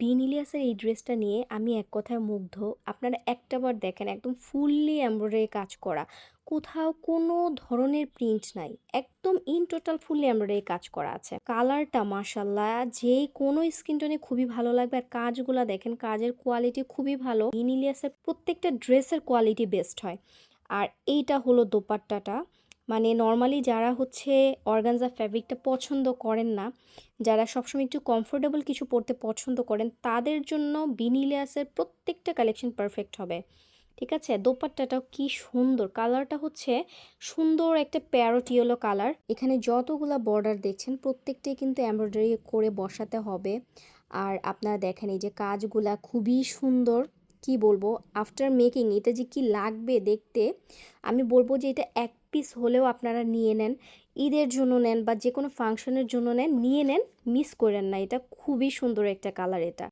বিনিলিয়াসের এই ড্রেসটা নিয়ে আমি এক কথায় মুগ্ধ। আপনারা একটাবার দেখেন একদম ফুললি এমব্রয়ডারি কাজ করা। কোথাও কোনো ধরনের প্রিন্ট নাই। একদম ইন টোটাল ফুললি এমব্রয়ডারি কাজ করা আছে। কালারটা মাশাআল্লাহ যে কোনো স্কিন টোনে খুবই ভালো লাগবে। আর কাজগুলা দেখেন, কাজের কোয়ালিটি খুবই ভালো। বিনিলিয়াসের প্রত্যেকটা ড্রেসের কোয়ালিটি বেস্ট হয়। আর এইটা হলো দোপাট্টাটা। মানে নরমালি যারা হচ্ছে অর্গানজা ফ্যাব্রিকটা পছন্দ করেন না, যারা সবসময় একটু কমফোর্টেবল কিছু পড়তে পছন্দ করেন, তাদের জন্য বিনিলিয়াসের প্রত্যেকটা কালেকশন পারফেক্ট হবে। ঠিক আছে? দোপাট্টাটাও কি সুন্দর! কালারটা হচ্ছে সুন্দর একটা প্যারট ইয়েলো কালার। এখানে যতগুলা বর্ডার দেখছেন প্রত্যেকটাই কিন্তু এমব্রয়ডারি করে বসাতে হবে। আর আপনারা দেখেন এই যে কাজগুলা খুবই সুন্দর। কি বলবো, আফটার মেকিং এটা যে কি লাগবে দেখতে, আমি বলবো যে এটা এক পিস হলেও আপনারা নিয়ে নেন। ঈদের জন্য নেন বা যেকোনো ফাংশনের জন্য নেন, নিয়ে নেন, মিস করেন না। এটা খুবই সুন্দর একটা কালার এটা।